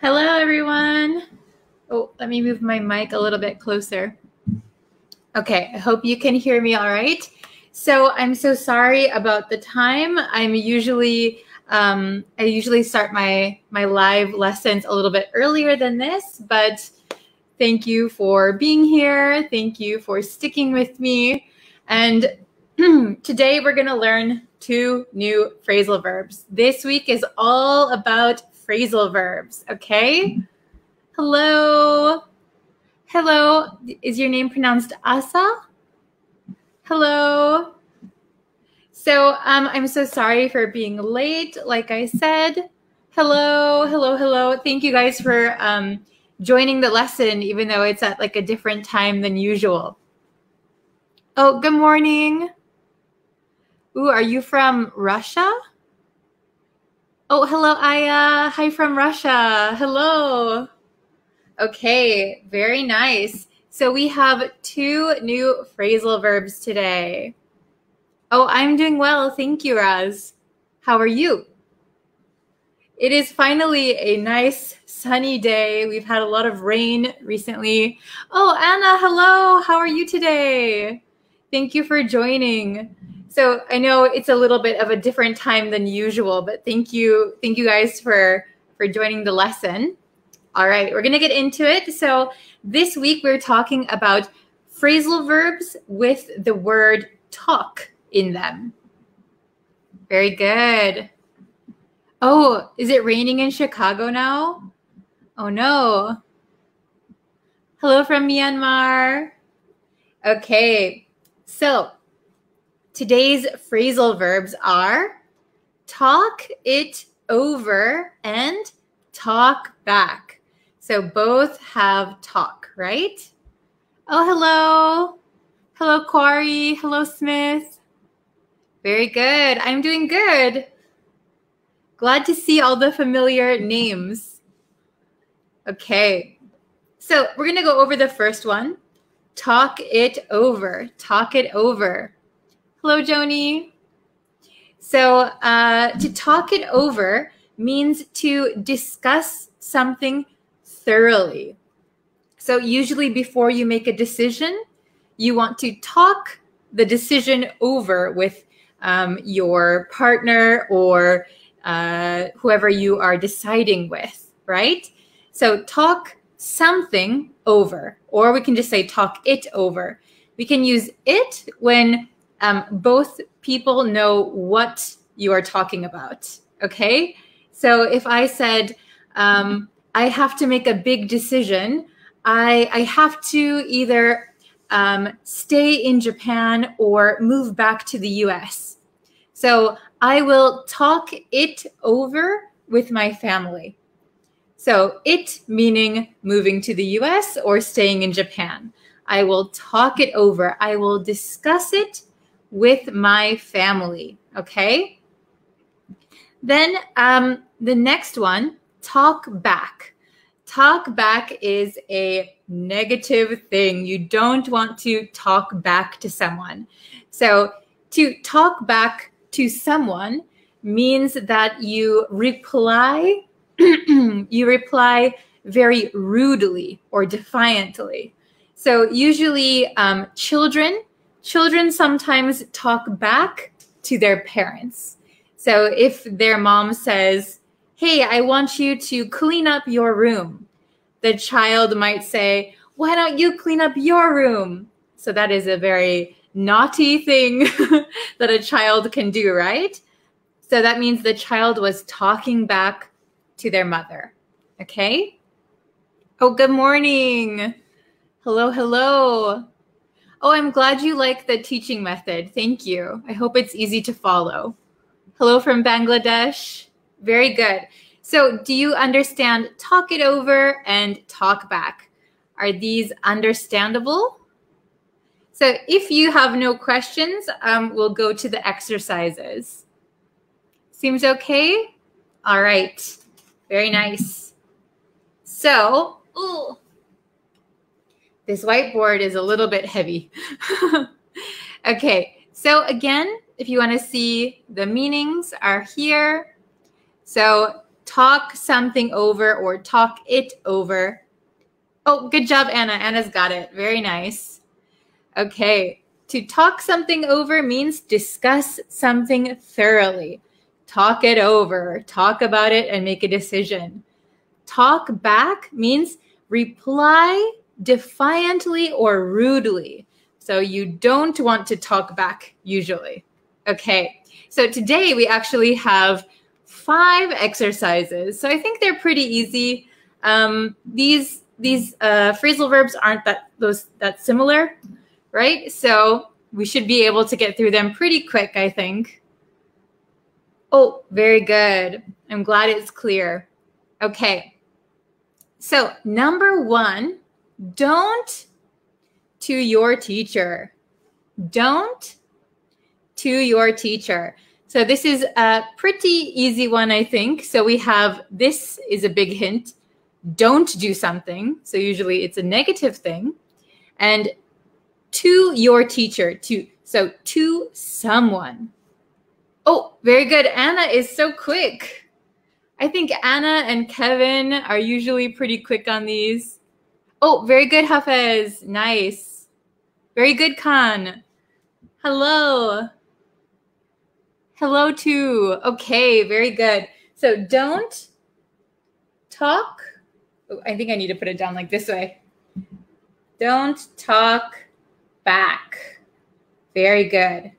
Hello, everyone. Oh, let me move my mic a little bit closer. Okay, I hope you can hear me all right. So I'm so sorry about the time. I usually start my live lessons a little bit earlier than this, but thank you for being here. Thank you for sticking with me. And today we're going to learn 2 new phrasal verbs. This week is all about phrasal verbs, okay? Hello. Hello. Is your name pronounced Asa? Hello. So I'm so sorry for being late, like I said. Hello, hello, hello. Thank you guys for joining the lesson, even though it's at like a different time than usual. Oh, good morning. Ooh, are you from Russia? Oh, hello, Aya. Hi from Russia. Hello. Okay, very nice. So we have 2 new phrasal verbs today. Oh, I'm doing well. Thank you, Raz. How are you? It is finally a nice sunny day. We've had a lot of rain recently. Oh, Anna, hello. How are you today? Thank you for joining. So I know it's a little bit of a different time than usual, but thank you guys for joining the lesson. All right, we're going to get into it. So this week we're talking about phrasal verbs with the word talk in them. Very good. Oh, is it raining in Chicago now? Oh no. Hello from Myanmar. Okay, so today's phrasal verbs are talk it over and talk back. So both have talk, right? Oh, hello. Hello, Quarry. Hello, Smith. Very good. I'm doing good. Glad to see all the familiar names. Okay. So we're going to go over the first one. Talk it over. Talk it over. Hello, Joni. So to talk it over means to discuss something thoroughly. So usually before you make a decision, you want to talk the decision over with your partner or whoever you are deciding with, right? So talk something over, or we can just say talk it over. We can use it when both people know what you are talking about, okay? So if I said, I have to make a big decision, I have to either stay in Japan or move back to the US. So I will talk it over with my family. So it meaning moving to the US or staying in Japan. I will talk it over. I will discuss it with my family, okay? Then the next one, talk back. Talk back is a negative thing. You don't want to talk back to someone. So to talk back to someone means that you reply very rudely or defiantly. So usually children sometimes talk back to their parents. So if their mom says, hey, I want you to clean up your room, the child might say, why don't you clean up your room? So that is a very naughty thing that a child can do, right? So that means the child was talking back to their mother, okay? Oh, good morning. Hello, hello. Oh, I'm glad you like the teaching method. Thank you. I hope it's easy to follow. Hello from Bangladesh. Very good. So do you understand talk it over and talk back? Are these understandable? So if you have no questions, we'll go to the exercises. Seems okay? All right. Very nice. So, ooh, this whiteboard is a little bit heavy. Okay, so again, if you want to see the meanings are here. So talk something over or talk it over. Oh, good job, Anna. Anna's got it. Very nice. Okay. To talk something over means discuss something thoroughly. Talk it over. Talk about it and make a decision. Talk back means reply defiantly or rudely. So you don't want to talk back usually. Okay. So today we actually have 5 exercises. So I think they're pretty easy. These phrasal verbs aren't that similar, right? So we should be able to get through them pretty quick, I think. Oh, very good. I'm glad it's clear. Okay. So number 1, don't to your teacher. Don't to your teacher. So this is a pretty easy one, I think. So we have, this is a big hint. Don't do something. So usually it's a negative thing. And to your teacher, so to someone. Oh, very good. Anna is so quick. I think Anna and Kevin are usually pretty quick on these. Oh, very good, Hafez. Nice. Very good, Khan. Hello. Hello, too. Okay, very good. So don't talk. Oh, I think I need to put it down like this way. Don't talk back. Very good.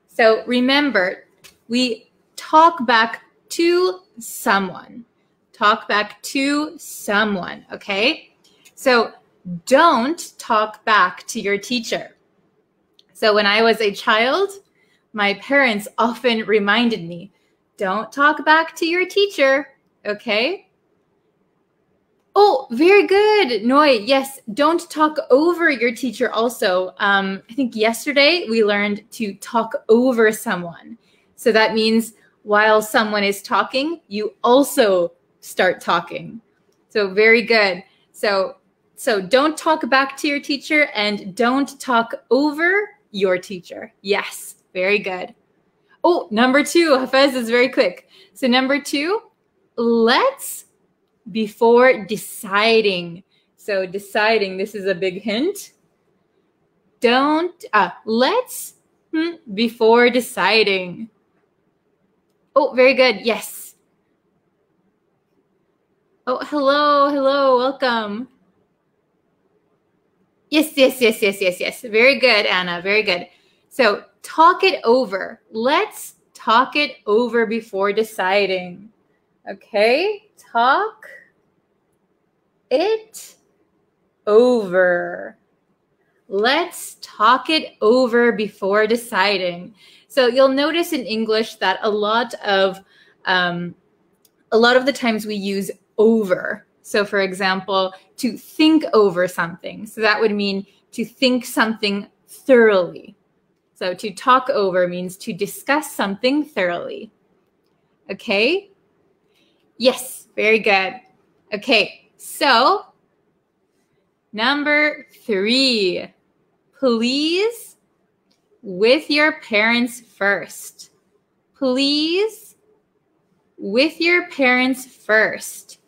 So remember, we talk back to someone. Talk back to someone, okay? So don't talk back to your teacher. So when I was a child, my parents often reminded me, don't talk back to your teacher, okay? Oh, very good, Noi. Yes, don't talk over your teacher also. I think yesterday we learned to talk over someone. So that means while someone is talking, you also start talking. So very good. So don't talk back to your teacher and don't talk over your teacher. Yes, very good. Oh, number 2, Hafez is very quick. So number 2, let's before deciding. So deciding, this is a big hint. Let's before deciding. Oh, very good. Yes. Oh, hello, welcome. Yes. Very good, Anna, very good. So talk it over. Let's talk it over before deciding. Okay, talk it over. Let's talk it over before deciding. So you'll notice in English that a lot of the times we use over. So for example, to think over something. So that would mean to think something thoroughly. So to talk over means to discuss something thoroughly. Okay? Yes, very good. Okay, so number 3, please with your parents first. Please with your parents first.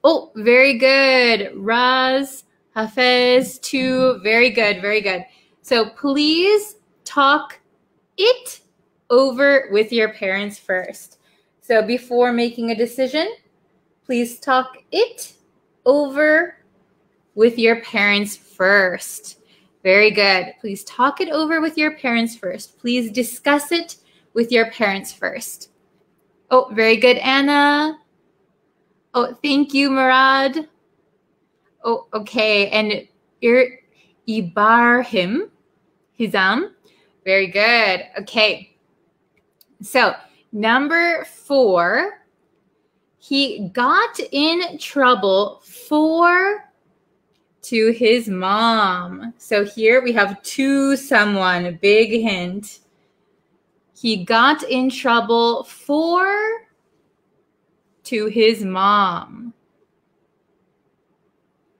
Oh, very good. Raz, Hafez, 2. Very good, very good. So please talk it over with your parents first. So before making a decision, please talk it over with your parents first. Very good. Please talk it over with your parents first. Please discuss it with your parents first. Oh, very good, Anna. Oh, thank you, Murad. Oh, okay. And Ibarhim, Hizam. Very good. Okay. So number 4, he got in trouble for to his mom. So here we have to someone, a big hint. He got in trouble for to his mom.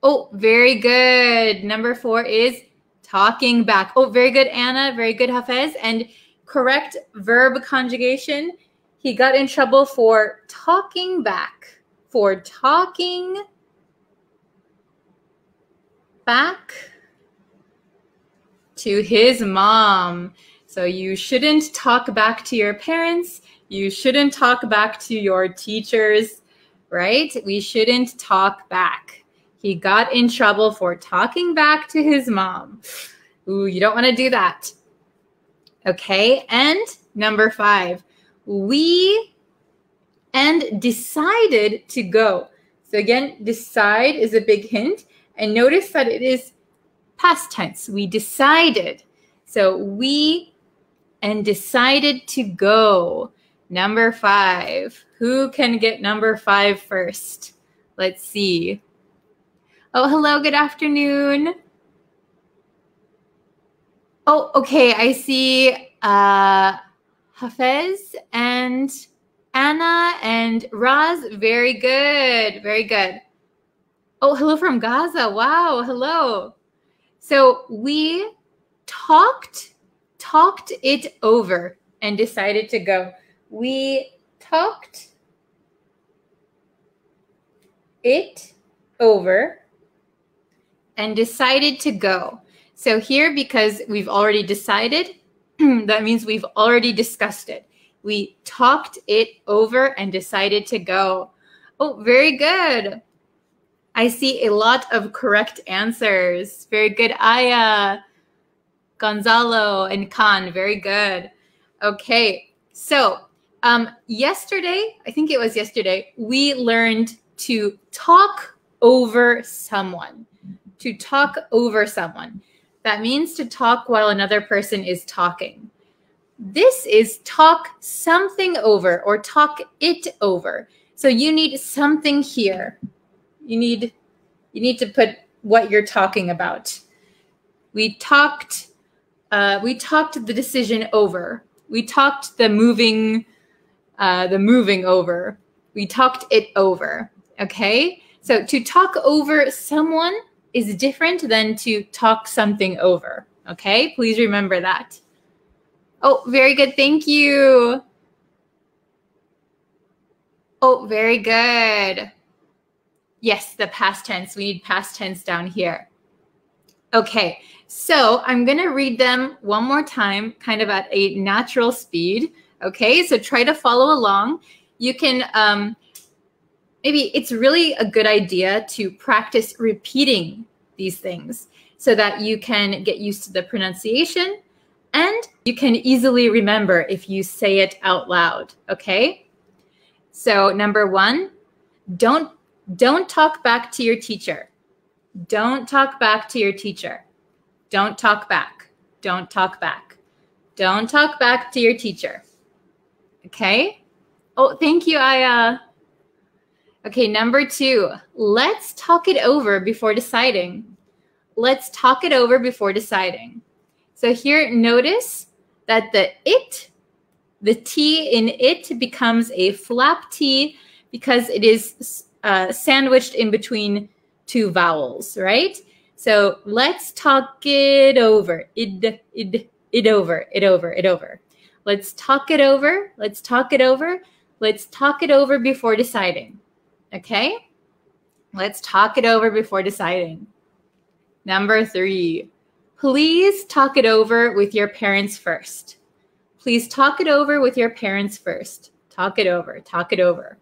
Oh, very good. Number 4 is talking back. Oh, very good, Anna. Very good, Hafez. And correct verb conjugation. He got in trouble for talking back. For talking back to his mom. So you shouldn't talk back to your parents. You shouldn't talk back to your teachers, right? We shouldn't talk back. He got in trouble for talking back to his mom. Ooh, you don't want to do that. Okay, and number 5, we and decided to go. So again, decide is a big hint. And notice that it is past tense. We decided. So we and decided to go. Number 5. Who can get number 5 first? Let's see. Oh, hello, good afternoon. Oh, okay, I see Hafez and Anna and Raz. Very good, very good. Oh, hello from Gaza. Wow, hello. So we talked it over and decided to go. We talked it over and decided to go. So here, because we've already decided, that means we've already discussed it. We talked it over and decided to go. Oh, very good. I see a lot of correct answers. Very good, Aya, Gonzalo, and Khan. Very good. Okay, so yesterday, I think it was yesterday, we learned to talk over someone. To talk over someone. That means to talk while another person is talking. This is talk something over or talk it over. So you need something here. You need to put what you're talking about. We talked the decision over. We talked the moving over. We talked it over. Okay? So to talk over someone is different than to talk something over. Okay? Please remember that. Oh, very good. Thank you. Oh, very good. Yes, the past tense. We need past tense down here. Okay, so I'm going to read them one more time, kind of at a natural speed. Okay, so try to follow along. You can, maybe it's really a good idea to practice repeating these things so that you can get used to the pronunciation and you can easily remember if you say it out loud. Okay, so number 1, don't talk back to your teacher. Don't talk back to your teacher. Don't talk back. Don't talk back. Don't talk back to your teacher. Okay? Oh, thank you, Aya. Okay, number 2. Let's talk it over before deciding. Let's talk it over before deciding. So here, notice that the T in it becomes a flap T because it is sandwiched in between 2 vowels, right? So let's talk it over. It over. Let's talk it over. Let's talk it over. Let's talk it over before deciding. Okay? Let's talk it over before deciding. Number 3, please talk it over with your parents first. Please talk it over with your parents first. Talk it over. Talk it over.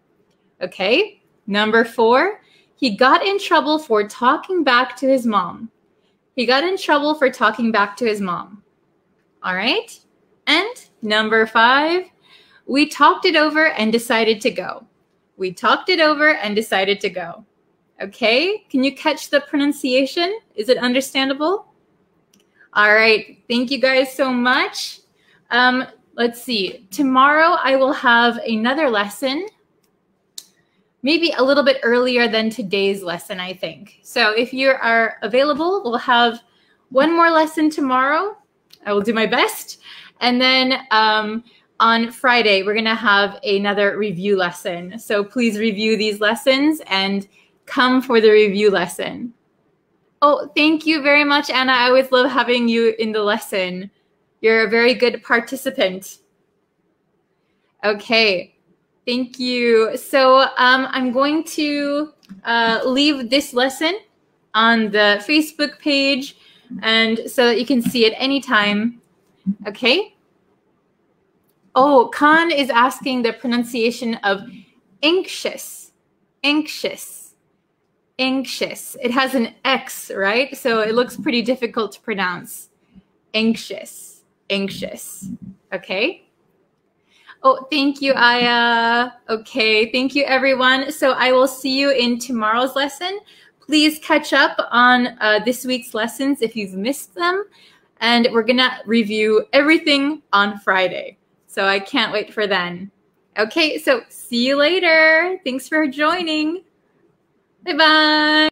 Okay? Number 4, he got in trouble for talking back to his mom. He got in trouble for talking back to his mom. All right? And number 5, we talked it over and decided to go. We talked it over and decided to go. Okay? Can you catch the pronunciation? Is it understandable? All right. Thank you guys so much. Let's see. Tomorrow I will have another lesson, maybe a little bit earlier than today's lesson, I think. So if you are available, we'll have one more lesson tomorrow. I will do my best. And then on Friday, we're going to have another review lesson. So please review these lessons and come for the review lesson. Oh, thank you very much, Anna. I always love having you in the lesson. You're a very good participant. Okay, thank you. So I'm going to leave this lesson on the Facebook page and so that you can see it anytime. Okay? Oh, Khan is asking the pronunciation of anxious, anxious, anxious. It has an X, right? So it looks pretty difficult to pronounce. Anxious, anxious. Okay? Oh, thank you, Aya. Okay, thank you, everyone. So I will see you in tomorrow's lesson. Please catch up on this week's lessons if you've missed them. And we're going to review everything on Friday. So I can't wait for then. Okay, so see you later. Thanks for joining. Bye-bye.